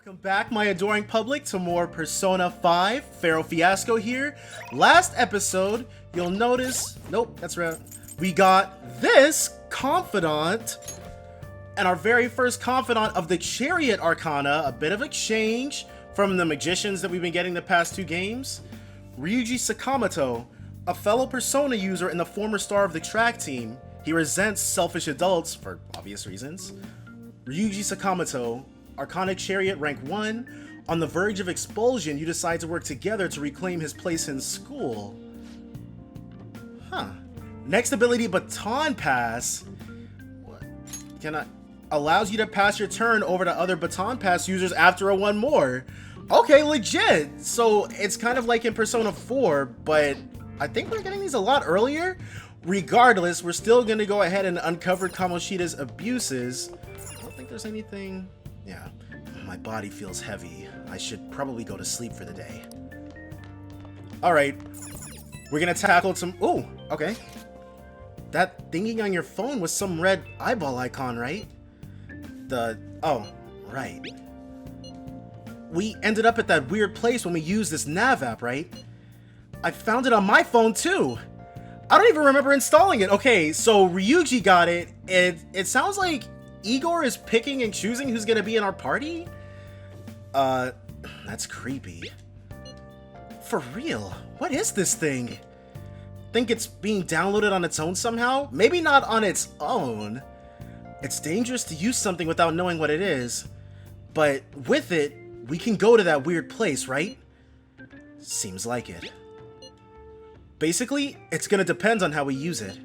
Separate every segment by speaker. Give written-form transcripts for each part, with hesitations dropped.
Speaker 1: Welcome back, my adoring public, to more Persona 5. Pharaoh Fiasco here. Last episode, you'll notice... Nope, that's right. We got this confidant, and our very first confidant of the Chariot Arcana, a bit of exchange from the magicians that we've been getting the past two games. Ryuji Sakamoto, a fellow Persona user and the former star of the track team. He resents selfish adults, for obvious reasons. Ryuji Sakamoto, Arcana Chariot rank 1. On the verge of expulsion, you decide to work together to reclaim his place in school. Huh. Next ability, Baton Pass. What? Allows you to pass your turn over to other Baton Pass users after a one more. Okay, legit. So it's kind of like in Persona 4, but I think we're getting these a lot earlier. Regardless, we're still going to go ahead and uncover Kamoshida's abuses. I don't think there's anything... Yeah, my body feels heavy. I should probably go to sleep for the day. Alright, we're gonna tackle some... Ooh, okay. That thingy on your phone was some red eyeball icon, right? Oh, right. We ended up at that weird place when we used this nav app, right? I found it on my phone, too! I don't even remember installing it. Okay, so Ryuji got it. It sounds like Igor is picking and choosing who's gonna be in our party? That's creepy. For real, what is this thing? Think it's being downloaded on its own somehow? Maybe not on its own. It's dangerous to use something without knowing what it is. But with it, we can go to that weird place, right? Seems like it. Basically, it's gonna depend on how we use it.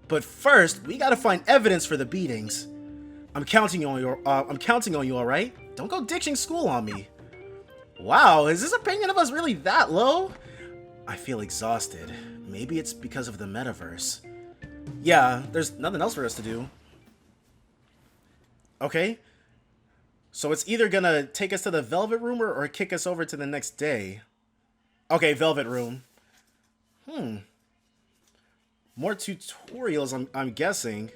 Speaker 1: But first, we gotta find evidence for the beatings. I'm counting on you, all right? Don't go ditching school on me. Wow, is this opinion of us really that low? I feel exhausted. Maybe it's because of the metaverse. Yeah, there's nothing else for us to do. Okay. So it's either gonna take us to the Velvet Room or kick us over to the next day. Okay, Velvet Room. More tutorials, I'm guessing.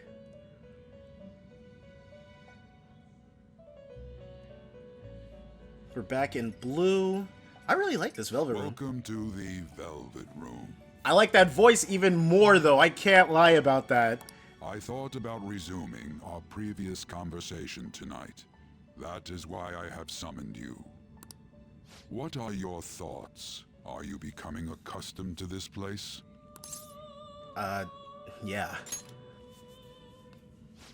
Speaker 1: We're back in blue. I really like this Velvet Room.
Speaker 2: Welcome to the Velvet Room.
Speaker 1: I like that voice even more, though. I can't lie about that.
Speaker 2: I thought about resuming our previous conversation tonight. That is why I have summoned you. What are your thoughts? Are you becoming accustomed to this place?
Speaker 1: Yeah.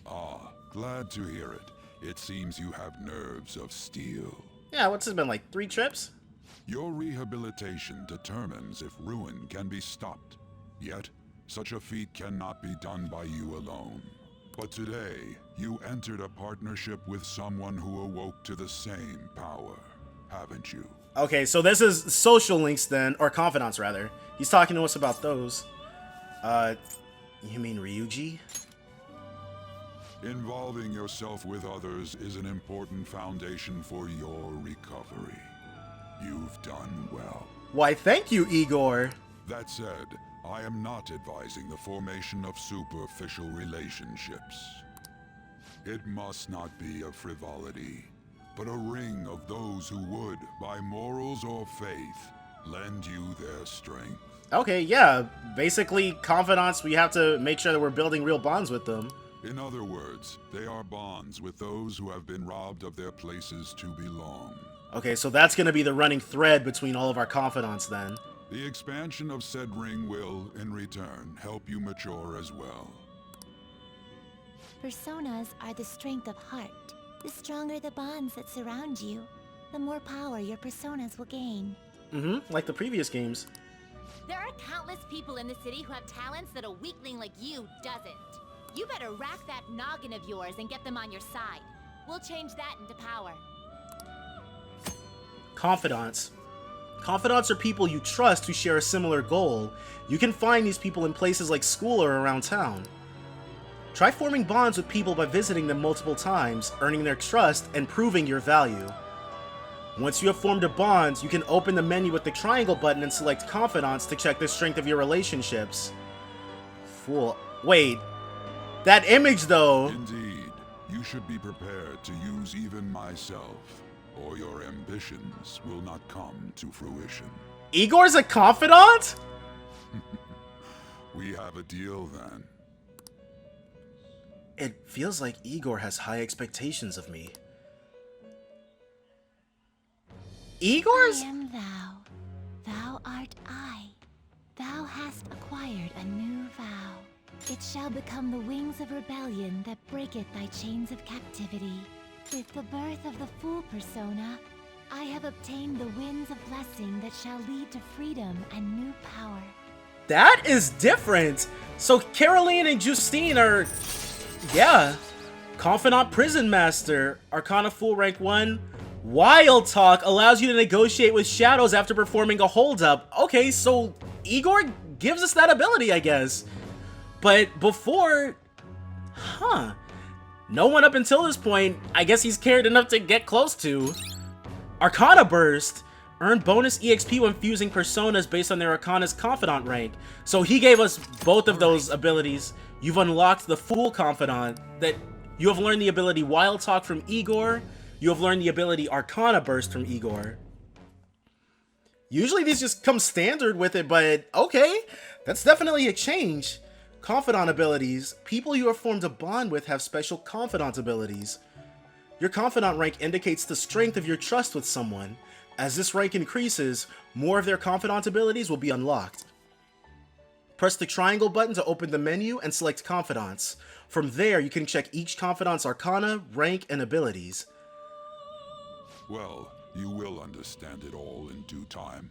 Speaker 2: Ah, glad to hear it. It seems you have nerves of steel.
Speaker 1: Yeah, what's this been, like 3 trips?
Speaker 2: Your rehabilitation determines if ruin can be stopped. Yet, such a feat cannot be done by you alone. But today, you entered a partnership with someone who awoke to the same power, haven't you?
Speaker 1: Okay, so this is social links then, or confidants rather. He's talking to us about those. You mean Ryuji?
Speaker 2: Involving yourself with others is an important foundation for your recovery. You've done well.
Speaker 1: Why, thank you, Igor.
Speaker 2: That said, I am not advising the formation of superficial relationships. It must not be a frivolity, but a ring of those who would, by morals or faith, lend you their strength.
Speaker 1: Okay, yeah. Basically, confidants, we have to make sure that we're building real bonds with them.
Speaker 2: In other words, they are bonds with those who have been robbed of their places to belong.
Speaker 1: Okay, so that's going to be the running thread between all of our confidants then.
Speaker 2: The expansion of said ring will, in return, help you mature as well.
Speaker 3: Personas are the strength of heart. The stronger the bonds that surround you, the more power your personas will gain.
Speaker 1: Like the previous games.
Speaker 4: There are countless people in the city who have talents that a weakling like you doesn't. You better rack that noggin of yours and get them on your side. We'll change that into power.
Speaker 1: Confidants. Confidants are people you trust who share a similar goal. You can find these people in places like school or around town. Try forming bonds with people by visiting them multiple times, earning their trust, and proving your value. Once you have formed a bond, you can open the menu with the triangle button and select confidants to check the strength of your relationships. Fool. Wait. That image, though.
Speaker 2: Indeed, you should be prepared to use even myself. or your ambitions will not come to fruition.
Speaker 1: Igor's a confidant?
Speaker 2: We have a deal then.
Speaker 1: It feels like Igor has high expectations of me. Igor's?
Speaker 3: I am thou. Thou art I. Thou hast acquired a new vow. It shall become the wings of rebellion that breaketh thy chains of captivity. With the birth of the Fool persona, I have obtained the winds of blessing that shall lead to freedom and new power.
Speaker 1: That is different. So Caroline and Justine are, yeah, Confidant Prison Master, Arcana Fool rank 1. Wild Talk allows you to negotiate with shadows after performing a holdup. Okay, so Igor gives us that ability, I guess. But before, no one up until this point, I guess he's cared enough to get close to. Arcana Burst. Earn bonus EXP when fusing personas based on their Arcana's Confidant rank. So he gave us both of those abilities. You've unlocked the Fool Confidant. That you have learned the ability Wild Talk from Igor. You have learned the ability Arcana Burst from Igor. Usually these just come standard with it, but okay. That's definitely a change. Confidant abilities. People you have formed a bond with have special Confidant abilities. Your Confidant rank indicates the strength of your trust with someone. As this rank increases, more of their Confidant abilities will be unlocked. Press the triangle button to open the menu and select Confidants. From there, you can check each Confidant's Arcana, rank, and abilities.
Speaker 2: Well, you will understand it all in due time.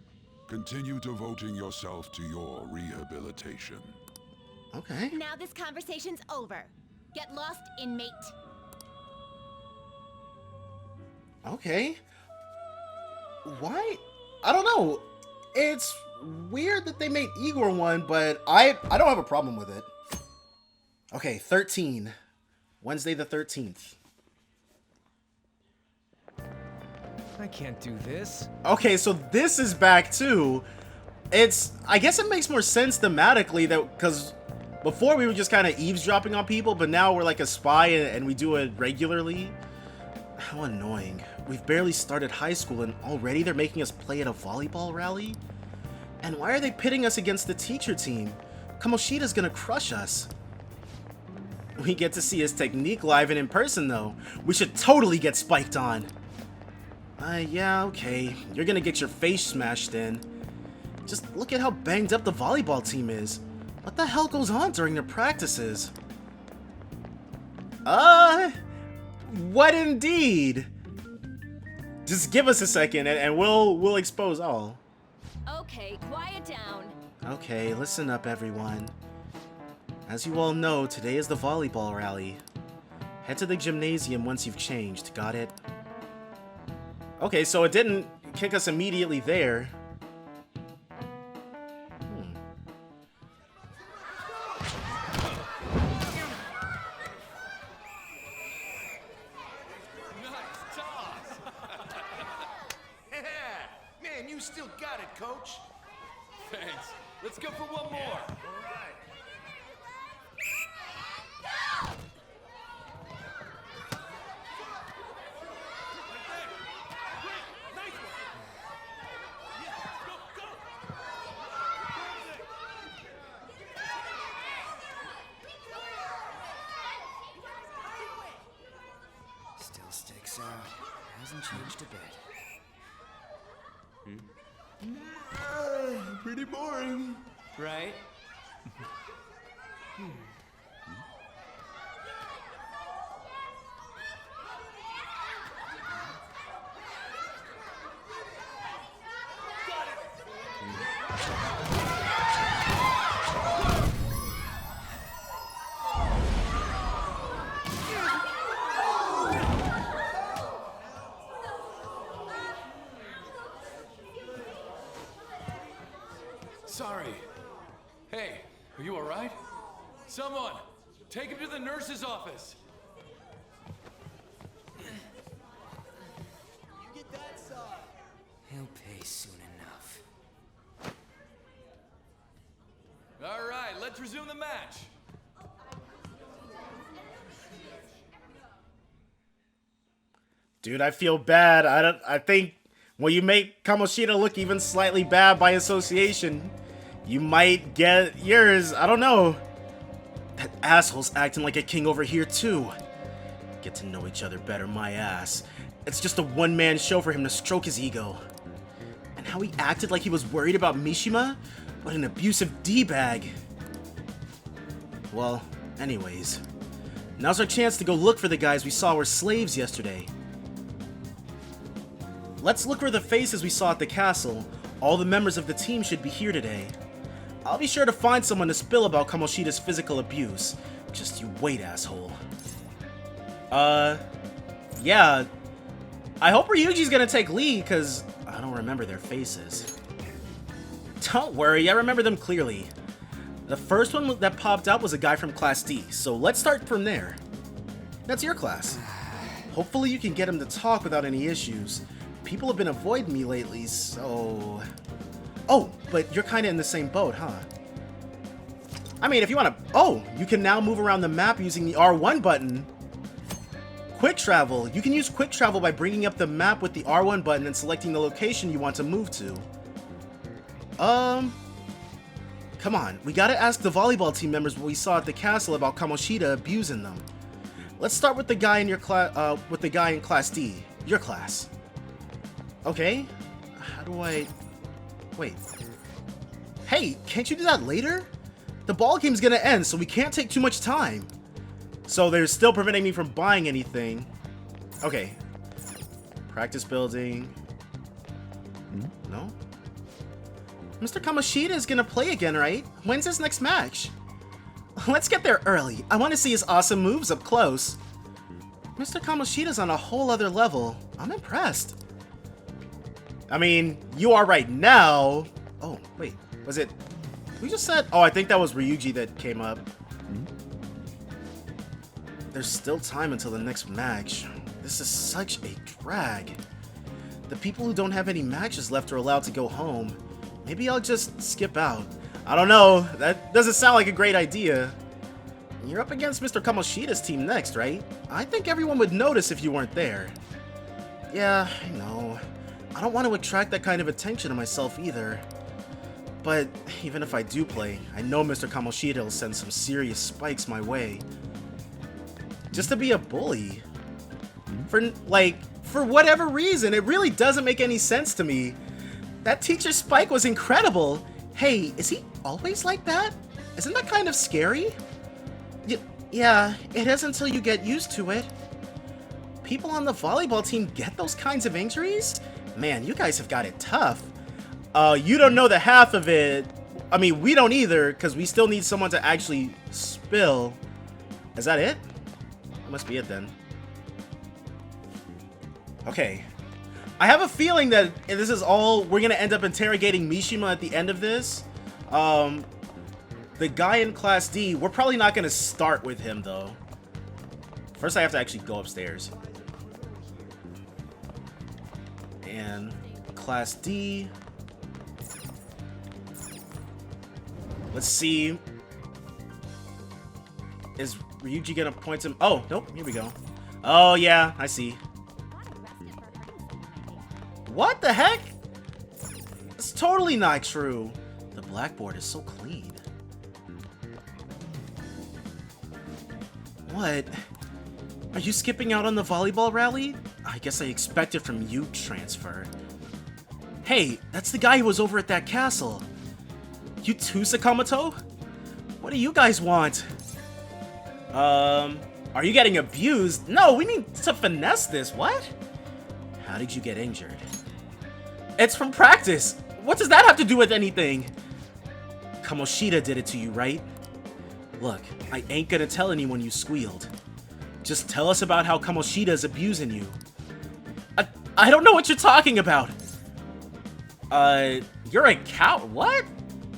Speaker 2: Continue devoting yourself to your rehabilitation.
Speaker 1: Okay.
Speaker 4: Now this conversation's over. Get lost, inmate.
Speaker 1: Okay. Why? I don't know. It's weird that they made Igor one, but I don't have a problem with it. Okay, 13. Wednesday the 13th.
Speaker 5: I can't do this.
Speaker 1: Okay, so this is back too. I guess it makes more sense thematically that, because before we were just kind of eavesdropping on people, but now we're like a spy and we do it regularly. How annoying. We've barely started high school and already they're making us play at a volleyball rally? And why are they pitting us against the teacher team? Kamoshida's gonna crush us. We get to see his technique live and in person though. We should totally get spiked on. Yeah, okay. You're gonna get your face smashed in. Just look at how banged up the volleyball team is. What the hell goes on during their practices? What indeed? Just give us a second and we'll expose all.
Speaker 4: Okay, quiet down.
Speaker 1: Okay, listen up everyone. As you all know, today is the volleyball rally. Head to the gymnasium once you've changed, got it? Okay, so it didn't kick us immediately there.
Speaker 6: Man, you still got it, coach.
Speaker 5: Thanks. Let's go for one more.
Speaker 6: Still sticks out. Hasn't changed a bit. Pretty boring.
Speaker 5: Right? Sorry. Hey, are you alright? Someone, take him to the nurse's office.
Speaker 6: He'll pay soon enough.
Speaker 5: Alright, let's resume the match.
Speaker 1: Dude, I feel bad. I think when you make Kamoshida look even slightly bad by association, you might get yours. I don't know. That asshole's acting like a king over here too. Get to know each other better, my ass. It's just a one-man show for him to stroke his ego. And how he acted like he was worried about Mishima? What an abusive D-bag. Well, anyways. Now's our chance to go look for the guys we saw were slaves yesterday. Let's look for the faces we saw at the castle. All the members of the team should be here today. I'll be sure to find someone to spill about Kamoshida's physical abuse. Just you wait, asshole. Yeah. I hope Ryuji's gonna take lead, because I don't remember their faces. Don't worry, I remember them clearly. The first one that popped up was a guy from Class D, so let's start from there. That's your class. Hopefully you can get him to talk without any issues. People have been avoiding me lately, so... Oh, but you're kinda in the same boat, huh? I mean, if you wanna... Oh, you can now move around the map using the R1 button. Quick travel. You can use quick travel by bringing up the map with the R1 button and selecting the location you want to move to. Come on. We gotta ask the volleyball team members what we saw at the castle about Kamoshida abusing them. Let's start with the guy in your class, with the guy in Class D. Your class. Okay. How do I... Wait. Hey, can't you do that later? The ball game's gonna end, so we can't take too much time. So they're still preventing me from buying anything. Okay. Practice building. No? Mr. Kamoshida is gonna play again, right? When's his next match? Let's get there early. I want to see his awesome moves up close. Mr. Kamoshida's on a whole other level. I'm impressed. I mean, you are right now. Oh, wait. Was it... Who just said... Oh, I think that was Ryuji that came up. There's still time until the next match. This is such a drag. The people who don't have any matches left are allowed to go home. Maybe I'll just skip out. I don't know. That doesn't sound like a great idea. You're up against Mr. Kamoshida's team next, right? I think everyone would notice if you weren't there. Yeah, I know. I don't want to attract that kind of attention to myself either. But even if I do play, I know Mr. Kamoshida will send some serious spikes my way. Just to be a bully. For whatever reason, it really doesn't make any sense to me. That teacher Spike was incredible. Hey, is he always like that? Isn't that kind of scary? Yeah, it is until you get used to it. People on the volleyball team get those kinds of injuries? Man, you guys have got it tough. You don't know the half of it. I mean, we don't either, because we still need someone to actually spill. Is that it? That must be it then. Okay. I have a feeling that this is all... We're going to end up interrogating Mishima at the end of this. The guy in Class D, we're probably not going to start with him, though. First, I have to actually go upstairs. And Class D... Let's see. Is Ryuji gonna point him? Oh, nope. Here we go. Oh, yeah. I see. What the heck? It's totally not true. The blackboard is so clean. What? Are you skipping out on the volleyball rally? I guess I expected from you transfer. Hey, that's the guy who was over at that castle. You too, Sakamoto? What do you guys want? Are you getting abused? No, we need to finesse this. What? How did you get injured? It's from practice. What does that have to do with anything? Kamoshida did it to you, right? Look, I ain't gonna tell anyone you squealed. Just tell us about how Kamoshida's abusing you. I don't know what you're talking about. You're a cow. What?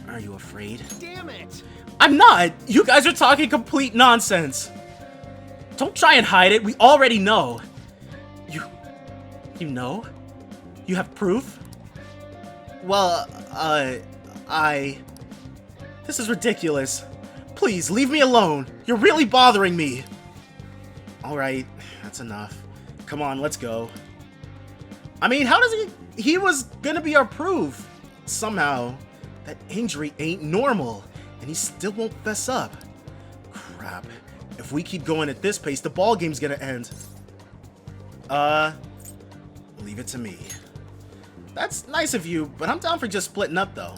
Speaker 1: Are you afraid?
Speaker 6: Damn it!
Speaker 1: I'm not! You guys are talking complete nonsense! Don't try and hide it, we already know! You know? You have proof? Well, This is ridiculous. Please, leave me alone! You're really bothering me! Alright, that's enough. come on, let's go. I mean, how does he was gonna be our proof somehow. That injury ain't normal, and he still won't fess up. Crap. If we keep going at this pace, the ball game's gonna end. Leave it to me. That's nice of you, but I'm down for just splitting up though.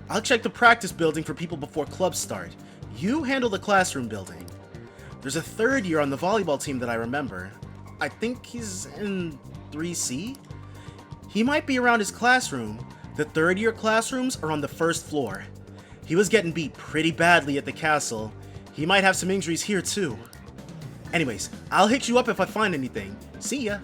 Speaker 1: I'll check the practice building for people before clubs start. You handle the classroom building. There's a third year on the volleyball team that I remember. I think he's in 3C? He might be around his classroom. The third year classrooms are on the first floor. He was getting beat pretty badly at the castle. He might have some injuries here too. Anyways, I'll hit you up if I find anything. See ya.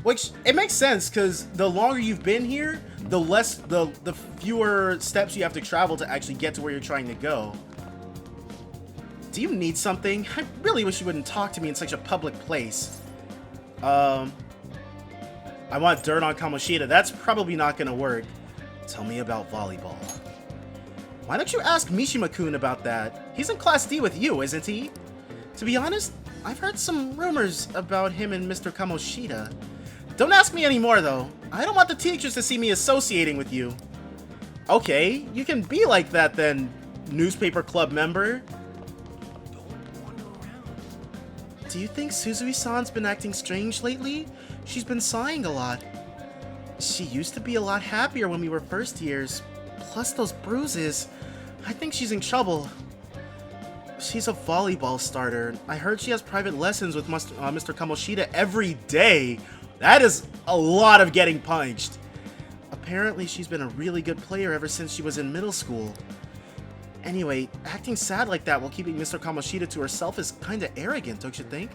Speaker 1: Which, it makes sense, because the longer you've been here, the fewer steps you have to travel to actually get to where you're trying to go. Do you need something? I really wish you wouldn't talk to me in such a public place. I want dirt on Kamoshida. That's probably not gonna work. Tell me about volleyball. Why don't you ask Mishima-kun about that? He's in Class D with you, isn't he? To be honest, I've heard some rumors about him and Mr. Kamoshida. Don't ask me anymore, though. I don't want the teachers to see me associating with you. Okay, you can be like that then, newspaper club member. Do you think Suzui-san's been acting strange lately? She's been sighing a lot. She used to be a lot happier when we were first years. Plus those bruises. I think she's in trouble. She's a volleyball starter. I heard she has private lessons with Mr. Kamoshida every day. That is a lot of getting punched. Apparently she's been a really good player ever since she was in middle school. Anyway, acting sad like that while keeping Mr. Kamoshida to herself is kinda arrogant, don't you think?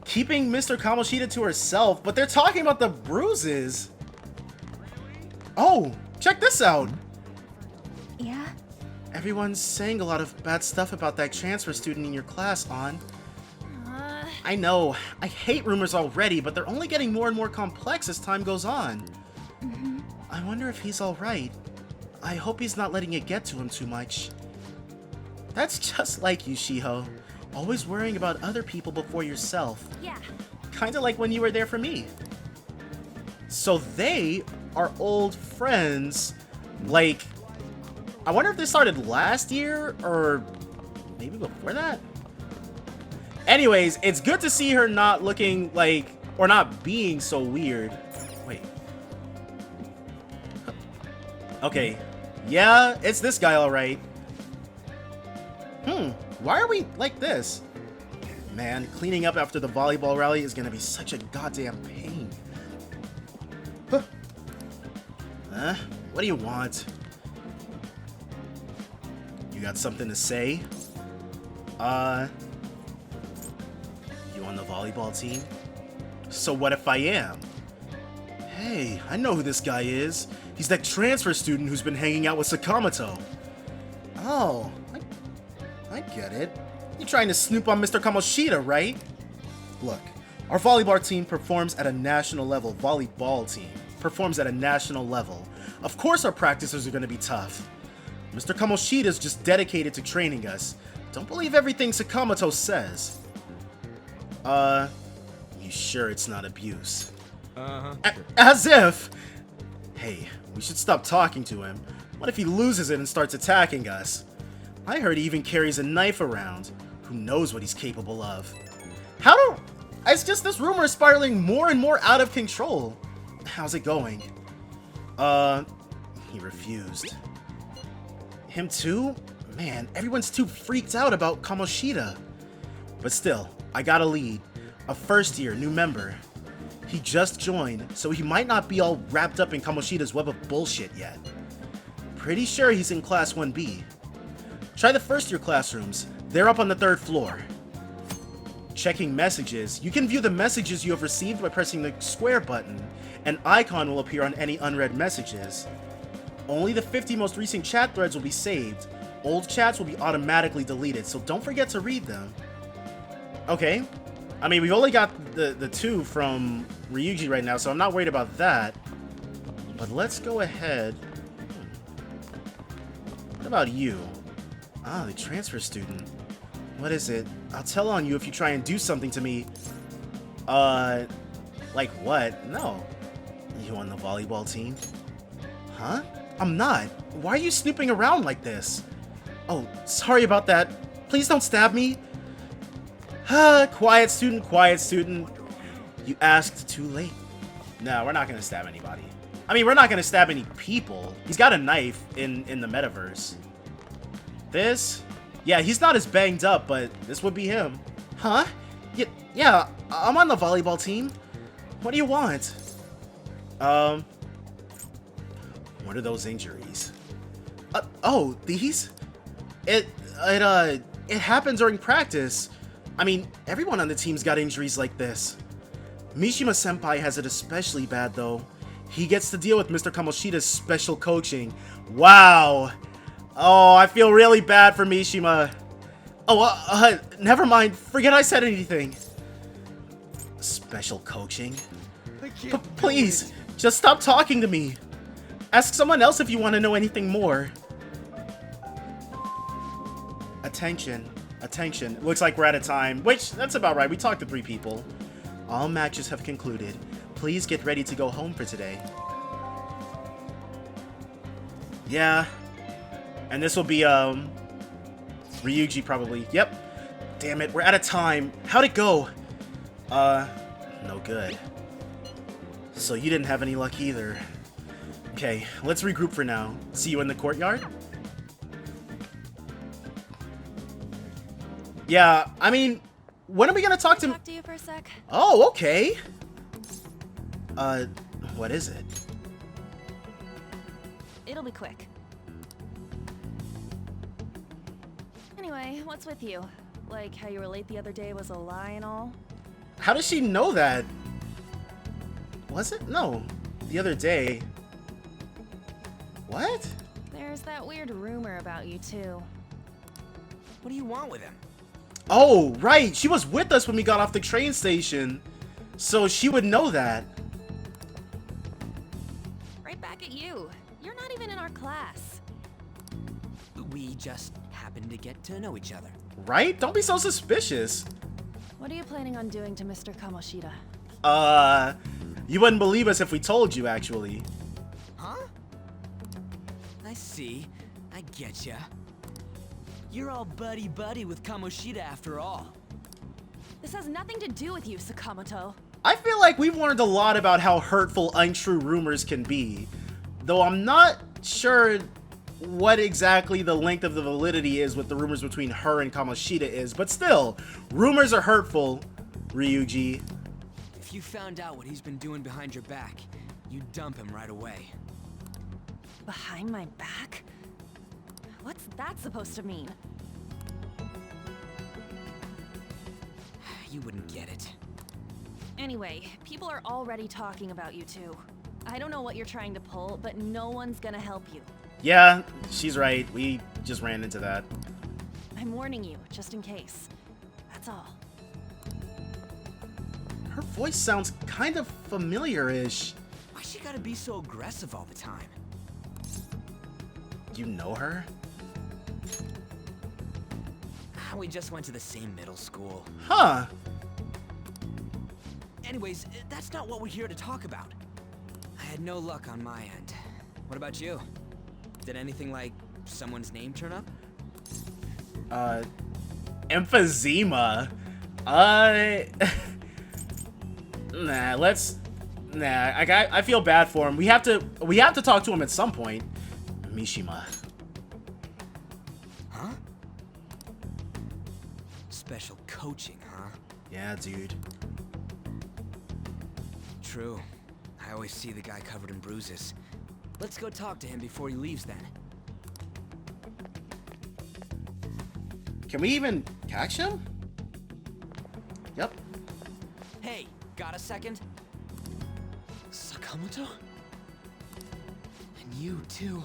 Speaker 1: Keeping Mr. Kamoshida to herself, but they're talking about the bruises. Oh, check this out.
Speaker 3: Yeah?
Speaker 1: Everyone's saying a lot of bad stuff about that transfer student in your class, Ann. I know, I hate rumors already, but they're only getting more and more complex as time goes on. I wonder if he's alright. I hope he's not letting it get to him too much. That's just like you, Shiho. Always worrying about other people before yourself.
Speaker 3: Yeah.
Speaker 1: Kinda like when you were there for me. So they are old friends. Like, I wonder if they started last year or maybe before that? Anyways, it's good to see her not looking like, or not being so weird. Wait. Okay. Yeah, it's this guy, alright. Why are we like this? Man, cleaning up after the volleyball rally is gonna be such a goddamn pain. What do you want? You got something to say? You on the volleyball team? So what if I am? Hey, I know who this guy is. He's that transfer student who's been hanging out with Sakamoto. Oh, I get it. You're trying to snoop on Mr. Kamoshida, right? Look, our volleyball team performs at a national level. Volleyball team performs at a national level. Of course our practices are going to be tough. Mr. Kamoshida's just dedicated to training us. Don't believe everything Sakamoto says. You sure it's not abuse? As if! Hey, we should stop talking to him. What if he loses it and starts attacking us? I heard he even carries a knife around. Who knows what he's capable of? It's just this rumor is spiraling more and more out of control. How's it going? He refused. Him too? Man, everyone's too freaked out about Kamoshida. But still, I got a lead. A first year new member. He just joined, so he might not be all wrapped up in Kamoshida's web of bullshit yet. Pretty sure he's in Class 1B. Try the first year classrooms. They're up on the 3rd floor. Checking messages. You can view the messages you have received by pressing the square button. An icon will appear on any unread messages. Only the 50 most recent chat threads will be saved. Old chats will be automatically deleted, so don't forget to read them. Okay. I mean, we've only got the 2 from Ryuji right now, so I'm not worried about that. But let's go ahead. What about you? Ah, the transfer student. What is it? I'll tell on you if you try and do something to me. Like what? No. You on the volleyball team? Huh? I'm not. Why are you snooping around like this? Oh, sorry about that. Please don't stab me. Quiet student, quiet student. You asked too late. No, we're not gonna stab anybody. I mean, we're not gonna stab any people. He's got a knife in the metaverse. This? Yeah, he's not as banged up, but this would be him. Huh? Yeah, I'm on the volleyball team. What do you want? What are those injuries? Oh, these? It happened during practice. I mean, everyone on the team's got injuries like this. Mishima-senpai has it especially bad, though. He gets to deal with Mr. Kamoshida's special coaching. Wow. Oh, I feel really bad for Mishima. Oh, never mind. Forget I said anything. Special coaching? Please, just stop talking to me. Ask someone else if you want to know anything more. Attention. Attention. Looks like we're out of time, which, that's about right. We talked to 3 people. All matches have concluded. Please get ready to go home for today. Yeah. And this will be, Ryuji probably. Yep. Damn it, we're out of time. How'd it go? No good. So you didn't have any luck either. Okay, let's regroup for now. See you in the courtyard? Yeah, I mean, when are we gonna talk to...
Speaker 3: Talk to you for a sec.
Speaker 1: Oh, okay. What is it?
Speaker 3: It'll be quick. Anyway, what's with you? Like how you were late the other day was a lie and all?
Speaker 1: How does she know that? Was it? No. The other day. What?
Speaker 3: There's that weird rumor about you too.
Speaker 6: What do you want with him?
Speaker 1: Oh, right. She was with us when we got off the train station. So she would know that.
Speaker 3: Right back at you. You're not even in our class.
Speaker 6: We just happened to get to know each other.
Speaker 1: Right? Don't be so suspicious.
Speaker 3: What are you planning on doing to Mr. Kamoshida?
Speaker 1: You wouldn't believe us if we told you, actually.
Speaker 6: Huh? I see. I getcha. You're all buddy-buddy with Kamoshida after all.
Speaker 3: This has nothing to do with you, Sakamoto.
Speaker 1: I feel like we've learned a lot about how hurtful untrue rumors can be. Though I'm not sure what exactly the length of the validity is with the rumors between her and Kamoshida is, but still, rumors are hurtful, Ryuji.
Speaker 6: If you found out what he's been doing behind your back, you'd dump him right away.
Speaker 3: Behind my back? What's that supposed to mean?
Speaker 6: You wouldn't get it.
Speaker 3: Anyway, people are already talking about you two. I don't know what you're trying to pull, but no one's gonna help you.
Speaker 1: Yeah, she's right. We just ran into that.
Speaker 3: I'm warning you, just in case. That's all.
Speaker 1: Her voice sounds kind of familiar-ish.
Speaker 6: Why she gotta be so aggressive all the time?
Speaker 1: You know her?
Speaker 6: We just went to the same middle school.
Speaker 1: Huh.
Speaker 6: Anyways, that's not what we're here to talk about. I had no luck on my end. What about you? Did anything like someone's name turn up?
Speaker 1: Emphysema. I feel bad for him. We have to talk to him at some point. Mishima.
Speaker 6: Huh? Special coaching, huh?
Speaker 1: Yeah, dude.
Speaker 6: True. I always see the guy covered in bruises. Let's go talk to him before he leaves then.
Speaker 1: Can we even catch him? Yep.
Speaker 6: Hey, got a second? Sakamoto? And you too.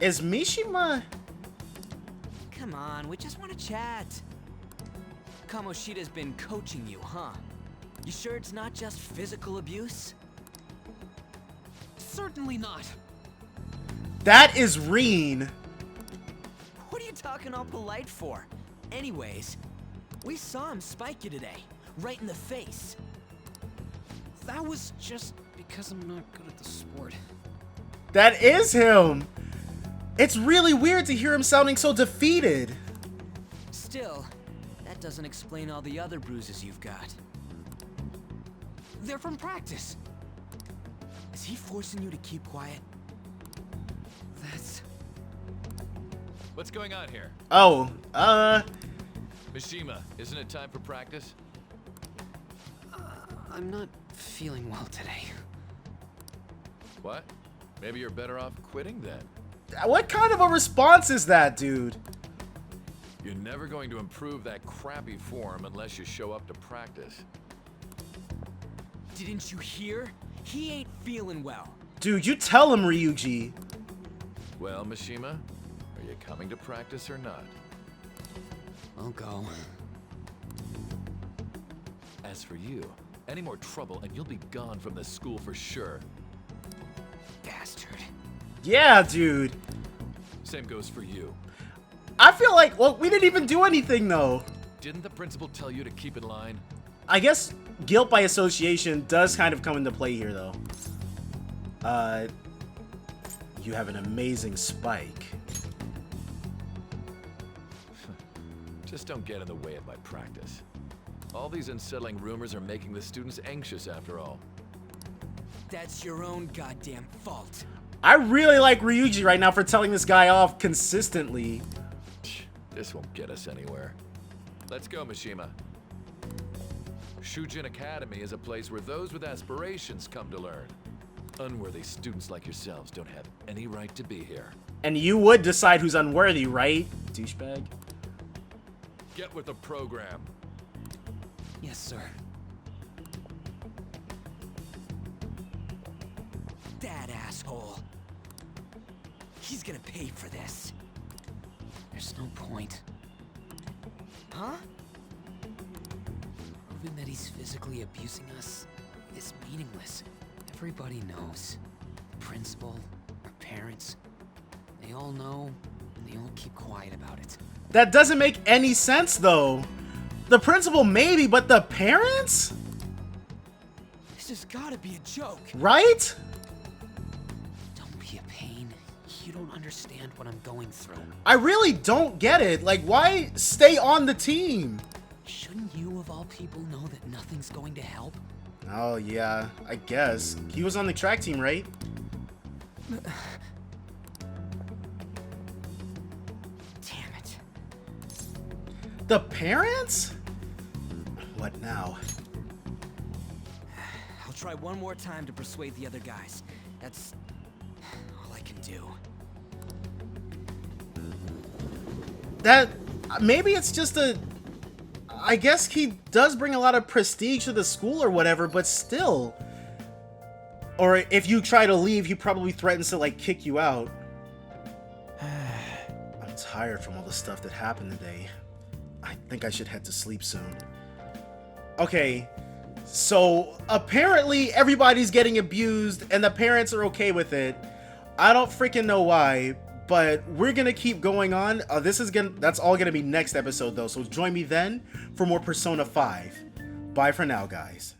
Speaker 1: Is Mishima...
Speaker 6: Come on, we just want to chat. Kamoshida's been coaching you, huh? You sure it's not just physical abuse?
Speaker 5: Certainly not.
Speaker 1: That is Reen.
Speaker 6: What are you talking all polite for? Anyways, we saw him spike you today, right in the face.
Speaker 7: That was just because I'm not good at the sport.
Speaker 1: That is him. It's really weird to hear him sounding so defeated.
Speaker 6: Still, that doesn't explain all the other bruises you've got. They're from practice. Is he forcing you to keep quiet? That's...
Speaker 5: What's going on here?
Speaker 1: Oh,
Speaker 5: Mishima, isn't it time for practice?
Speaker 7: I'm not feeling well today.
Speaker 5: What? Maybe you're better off quitting then.
Speaker 1: what kind of a response is that, dude?
Speaker 5: You're never going to improve that crappy form unless you show up to practice.
Speaker 6: Didn't you hear? He ain't feeling well.
Speaker 1: Dude, you tell him, Ryuji.
Speaker 5: Well, Mishima, are you coming to practice or not?
Speaker 7: I'll go.
Speaker 5: As for you, any more trouble and you'll be gone from this school for sure.
Speaker 6: Bastard.
Speaker 1: Yeah, dude.
Speaker 5: Same goes for you.
Speaker 1: I feel like, well, we didn't even do anything, though.
Speaker 5: Didn't the principal tell you to keep in line?
Speaker 1: I guess guilt by association does kind of come into play here, though. You have an amazing spike.
Speaker 5: Just don't get in the way of my practice. All these unsettling rumors are making the students anxious after all.
Speaker 6: That's your own goddamn fault.
Speaker 1: I really like Ryuji right now for telling this guy off consistently.
Speaker 5: This won't get us anywhere. Let's go, Mishima. Shujin Academy is a place where those with aspirations come to learn. Unworthy students like yourselves don't have any right to be here.
Speaker 1: And you would decide who's unworthy, right, douchebag?
Speaker 5: Get with the program.
Speaker 6: Yes, sir. That asshole. He's gonna pay for this.
Speaker 7: There's no point.
Speaker 6: Huh?
Speaker 7: Proving that he's physically abusing us is meaningless. Everybody knows. The principal, our parents, they all know, and they all keep quiet about it.
Speaker 1: That doesn't make any sense, though. The principal, maybe, but the parents?
Speaker 6: This has gotta be a joke.
Speaker 1: Right?
Speaker 7: Don't be a pain. You don't understand what I'm going through.
Speaker 1: I really don't get it. Like, why stay on the team?
Speaker 7: Shouldn't you, of all people, know that nothing's going to help?
Speaker 1: Oh, yeah, I guess. He was on the track team, right?
Speaker 7: Damn it.
Speaker 1: The parents? What now?
Speaker 6: I'll try one more time to persuade the other guys. That's all I can do.
Speaker 1: That, maybe it's just a... I guess he does bring a lot of prestige to the school or whatever, but still. Or if you try to leave, he probably threatens to, like, kick you out. I'm tired from all the stuff that happened today. I think I should head to sleep soon. Okay, so apparently everybody's getting abused and the parents are okay with it. I don't freaking know why, but we're gonna keep going on. That's all gonna be next episode though, so join me then for more Persona 5. Bye for now, guys.